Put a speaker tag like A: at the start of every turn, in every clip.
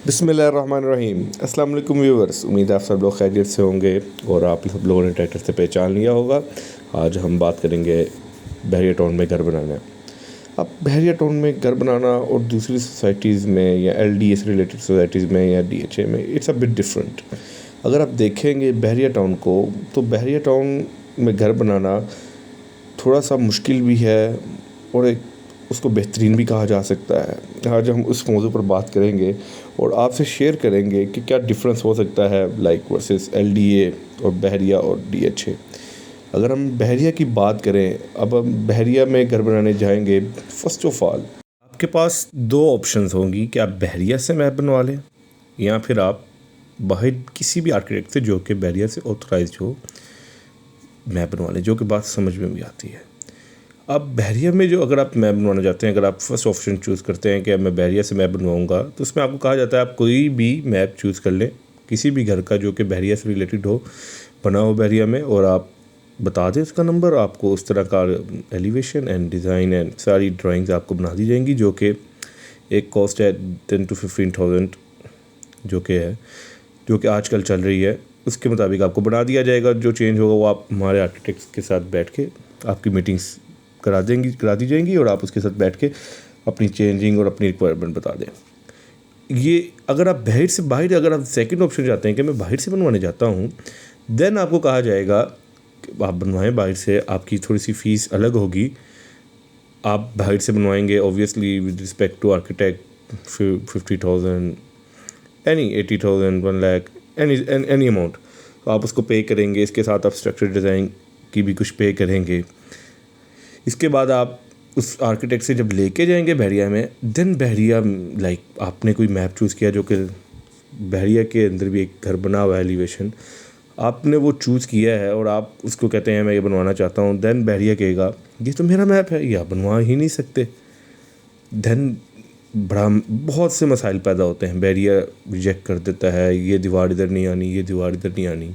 A: बिस्मिल्लाहिर्रहमानिर्रहीम। अस्सलाम वालेकुम व्यूअर्स, उम्मीद है आप सब लोग खैरियत से होंगे और आप सब लोगों ने टाइटल से पहचान लिया होगा। आज हम बात करेंगे बहरिया टाउन में घर बनाना। अब बहरिया टाउन में घर बनाना और दूसरी सोसाइटीज़ में या एलडीए से रिलेटेड सोसाइटीज़ में या डीएचए में इट्स अ बिट डिफरेंट। अगर आप देखेंगे बहरिया टाउन को, तो बहरिया टाउन में घर बनाना थोड़ा सा मुश्किल भी है और एक उसको बेहतरीन भी कहा जा सकता है। आज हम उस मौजू पर बात करेंगे और आपसे शेयर करेंगे कि क्या डिफरेंस हो सकता है लाइक वर्सेस एलडीए और बहरिया और डीएचए। अगर हम बहरिया की बात करें, अब हम बहरिया में घर बनाने जाएंगे, फर्स्ट ऑफ ऑल आपके पास दो ऑप्शंस होंगी कि आप बहरिया से मैप बनवा लें या फिर आप बाहर किसी भी आर्किटेक्ट से जो कि बहरिया से ऑथराइज हो मैप बनवा लें, जो कि बात समझ में भी आती है। अब बहरिया में जो अगर आप मैप बनवाना चाहते हैं, अगर आप फर्स्ट ऑप्शन चूज़ करते हैं कि अब मैं बहरिया से मैप बनवाऊंगा, तो उसमें आपको कहा जाता है आप कोई भी मैप चूज़ कर लें किसी भी घर का जो कि बहरिया से रिलेटेड हो, बना हो बहरिया में, और आप बता दें उसका नंबर। आपको उस तरह का एलिवेशन एंड डिज़ाइन एंड सारी ड्राइंग्स आपको बना दी जाएंगी, जो कि एक कॉस्ट है 10 to 15,000 जो कि आजकल चल रही है। उसके मुताबिक आपको बना दिया जाएगा। जो चेंज होगा वो आप हमारे आर्किटेक्ट्स के साथ बैठ के आपकी मीटिंग्स करा दी जाएंगी और आप उसके साथ बैठ के अपनी चेंजिंग और अपनी रिक्वायरमेंट बता दें। ये अगर आप अगर आप सेकंड ऑप्शन चाहते हैं कि मैं बाहर से बनवाने जाता हूँ, देन आपको कहा जाएगा कि आप बनवाएं बाहर से, आपकी थोड़ी सी फ़ीस अलग होगी। आप बाहर से बनवाएंगे obviously with respect to architect 50,000 any 80,000 1 lakh any amount, तो आप उसको पे करेंगे। इसके साथ आप स्ट्रक्चर डिज़ाइन की भी कुछ पे करेंगे। इसके बाद आप उस आर्किटेक्ट से जब लेके जाएंगे बहरिया में, देन बहरिया लाइक आपने कोई मैप चूज़ किया जो कि बहरिया के अंदर भी एक घर बना हुआ है, एलिवेशन आपने वो चूज़ किया है और आप उसको कहते हैं मैं ये बनवाना चाहता हूँ। देन बहरिया कहेगा ये तो मेरा मैप है, ये आप बनवा ही नहीं सकते। देन बहुत से मसाइल पैदा होते हैं। बहरिया रिजेक्ट कर देता है, ये दीवार इधर नहीं आनी, ये दीवार इधर नहीं आनी।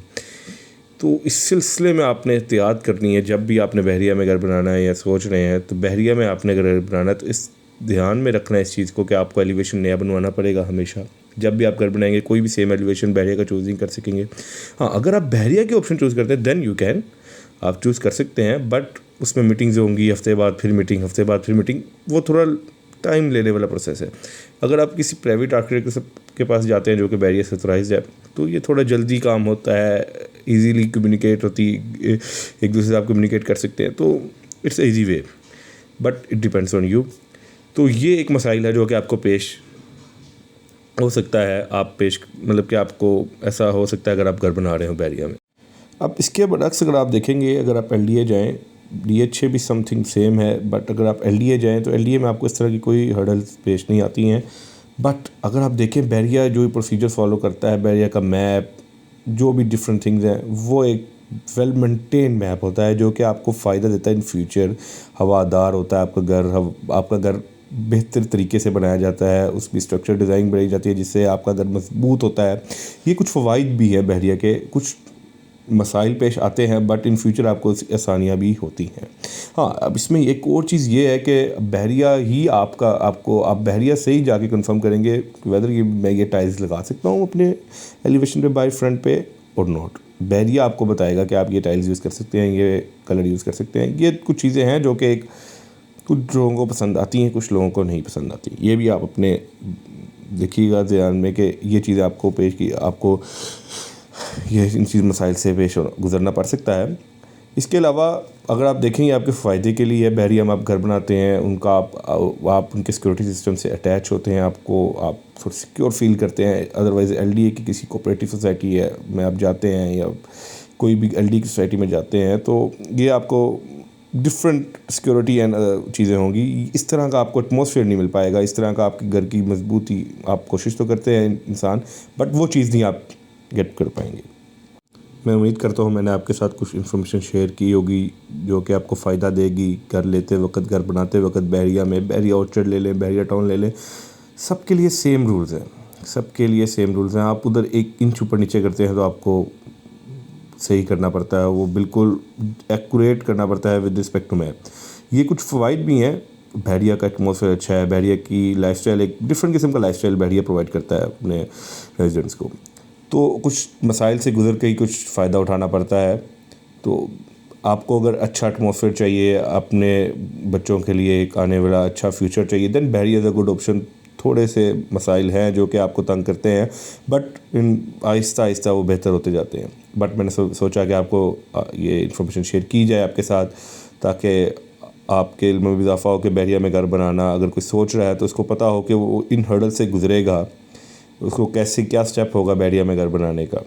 A: तो इस सिलसिले में आपने एहतियात करनी है। जब भी आपने बहरिया में घर बनाना है या सोच रहे हैं तो बहरिया में आपने घर बनाना है, तो इस ध्यान में रखना है इस चीज़ को कि आपको एलिवेशन नया बनवाना पड़ेगा हमेशा। जब भी आप घर बनाएंगे कोई भी सेम एलिवेशन बहरिया का चूज़ नहीं कर सकेंगे। हाँ, अगर आप बहरिया के ऑप्शन चूज़ करते हैं देन यू कैन, आप चूज़ कर सकते हैं, बट उसमें मीटिंग्स होंगी, हफ्ते बाद फिर मीटिंग, हफ्ते बाद फिर मीटिंग, वो थोड़ा टाइम लेने वाला प्रोसेस है। अगर आप किसी प्राइवेट आर्किटेक्ट के पास जाते हैं जो कि बहरिया से ऑथराइज्ड है, तो ये थोड़ा जल्दी काम होता है, इजीली कम्युनिकेट होती, एक दूसरे से आप कम्युनिकेट कर सकते हैं, तो it's easy way, but it depends on you. तो ये एक मसाइल है जो कि आपको पेश हो सकता है। मतलब कि आपको ऐसा हो सकता है अगर आप घर बना रहे हो बहरिया में। अब इसके बरक्स अगर आप देखेंगे, अगर आप एलडीए जाएँ, डीएचए भी समथिंग सेम है, बट अगर आप एलडीए जाएँ तो एलडीए में आपको इस तरह की कोई हर्डल्स पेश नहीं आती हैं। बट अगर आप देखें बहरिया जो प्रोसीजर फॉलो करता है, बहरिया का मैप जो भी डिफरेंट थिंग्स हैं, वो एक वेल मेंटेन मैप होता है जो कि आपको फ़ायदा देता है इन फ्यूचर। हवादार होता है आपका घर बेहतर तरीके से बनाया जाता है, उसकी स्ट्रक्चर डिज़ाइन बनाई जाती है जिससे आपका घर मजबूत होता है। ये कुछ फ़वाइद भी है बहरिया के, कुछ मसाइल पेश आते हैं बट इन फ्यूचर आपको आसानियाँ भी होती हैं। हाँ, अब इसमें एक और चीज़ ये है कि बहरिया ही आप बहरिया से ही जाके कंफर्म करेंगे वेदर मैं ये टाइल्स लगा सकता हूँ अपने एलिवेशन पे बाय फ्रंट पे और नॉट। बहरिया आपको बताएगा कि आप ये टाइल्स यूज़ कर सकते हैं, ये कलर यूज़ कर सकते हैं। ये कुछ चीज़ें हैं जो कि कुछ लोगों को पसंद आती हैं, कुछ लोगों को नहीं पसंद आती। ये भी आप अपने देखिएगा ध्यान में कि ये चीज़ें आपको ये इन चीज़ मसाइल से गुज़रना पड़ सकता है। इसके अलावा अगर आप देखेंगे आपके फ़ायदे के लिए बहरिया में आप घर बनाते हैं, उनका आप उनके सिक्योरिटी सिस्टम से अटैच होते हैं, आप थोड़ा सिक्योर फील करते हैं। अदरवाइज़ एलडीए की किसी कोऑपरेटिव सोसाइटी है में आप जाते हैं या कोई भी एलडीए की सोसाइटी में जाते हैं, तो ये आपको डिफरेंट सिक्योरिटी एंड चीज़ें होंगी। इस तरह का आपको एटमॉस्फेयर नहीं मिल पाएगा, इस तरह का आपके घर की मजबूती आप कोशिश तो करते हैं इंसान, बट वो चीज़ नहीं आप गेट कर पाएंगे। मैं उम्मीद करता हूँ मैंने आपके साथ कुछ इन्फॉर्मेशन शेयर की होगी जो कि आपको फ़ायदा देगी। घर लेते वक्त, घर बनाते वक्त बहरिया ऑर्चर्ड ले लें, बहरिया टाउन ले लें, सबके लिए सेम रूल्स हैं। आप उधर 1 इंच ऊपर नीचे करते हैं तो आपको सही करना पड़ता है, वो बिल्कुल एक्यूरेट करना पड़ता है विद रिस्पेक्ट टू मैप। ये कुछ फ़वाइद भी हैं بحریہ کا ایٹماسفیئر اچھا ہے، بحریہ کی لائف اسٹائل ایک ڈفرینٹ قسم کا لائف اسٹائل بحریہ پرووائڈ کرتا ہے اپنے ریزیڈنٹس کو. تو کچھ مسائل سے گزر کے ہی کچھ فائدہ اٹھانا پڑتا ہے. تو آپ کو اگر اچھا ایٹماسفیئر چاہیے، اپنے بچوں کے لیے ایک آنے والا اچھا فیوچر چاہیے، دین بحریہ از اے گڈ آپشن. تھوڑے سے مسائل ہیں جو کہ آپ کو تنگ کرتے ہیں، بٹ آہستہ آہستہ وہ بہتر ہوتے جاتے ہیں. بٹ میں نے سوچا کہ آپ کو یہ انفارمیشن شیئر کی جائے آپ کے ساتھ، تاکہ آپ کے علم میں بھی اضافہ ہو کہ بحریہ میں گھر بنانا اگر کوئی سوچ رہا ہے تو اس کو پتہ ہو کہ وہ ان ہرڈل سے گزرے گا، اس کو کیسے کیا سٹیپ ہوگا بحریہ میں گھر بنانے کا.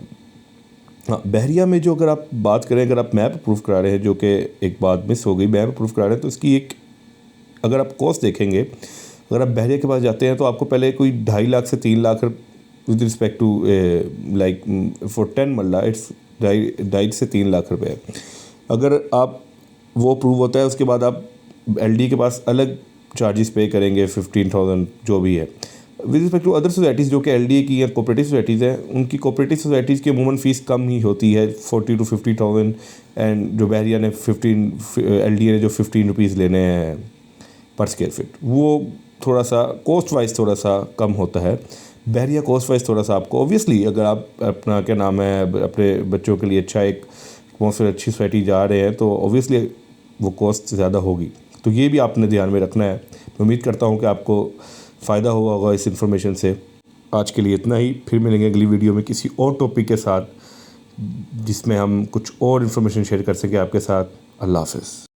A: ہاں، بحریہ میں جو اگر آپ بات کریں، اگر آپ میپ اپروو کرا رہے ہیں، جو کہ ایک بات مس ہو گئی، میپ اپروو کرا رہے ہیں تو اس کی ایک اگر آپ کوسٹ دیکھیں گے، اگر آپ بحریہ کے پاس جاتے ہیں تو آپ کو پہلے کوئی 2.5 لاکھ سے 3 lakh with respect to like four 10 marla it's 2.5 سے 3 لاکھ روپے. اگر آپ وہ اپروو ہوتا ہے، اس کے بعد آپ ایل ڈی کے پاس الگ چارجز پے کریں گے 15,000 جو بھی ہے. With respect to other societies جو کہ ایل ڈی اے کی یا کوپریٹیو سوسائٹیز ہیں، ان کی کوپریٹیو سوسائٹیز کی عموماً فیس کم ہی ہوتی ہے 40 to 50,000، اینڈ جو بحریہ نے 15 ایل ڈی اے نے جو 15 روپیز لینے ہیں پر اسکوائر فٹ، وہ تھوڑا سا کوسٹ وائز تھوڑا سا کم ہوتا ہے. بحریہ کوسٹ وائز تھوڑا سا آپ کو اوبویسلی اگر آپ اپنا کیا نام ہے اپنے بچوں کے لیے اچھا ایک اچھی سوسائٹی جا رہے ہیں تو اوبویسلی وہ کوسٹ زیادہ ہوگی. تو یہ بھی آپ نے دھیان میں رکھنا ہے. میں امید کرتا ہوں کہ آپ کو فائدہ ہوا ہوگا اس انفارمیشن سے. آج کے لیے اتنا ہی، پھر ملیں گے اگلی ویڈیو میں کسی اور ٹاپک کے ساتھ جس میں ہم کچھ اور انفارمیشن شیئر کر سکیں آپ کے ساتھ. اللہ حافظ.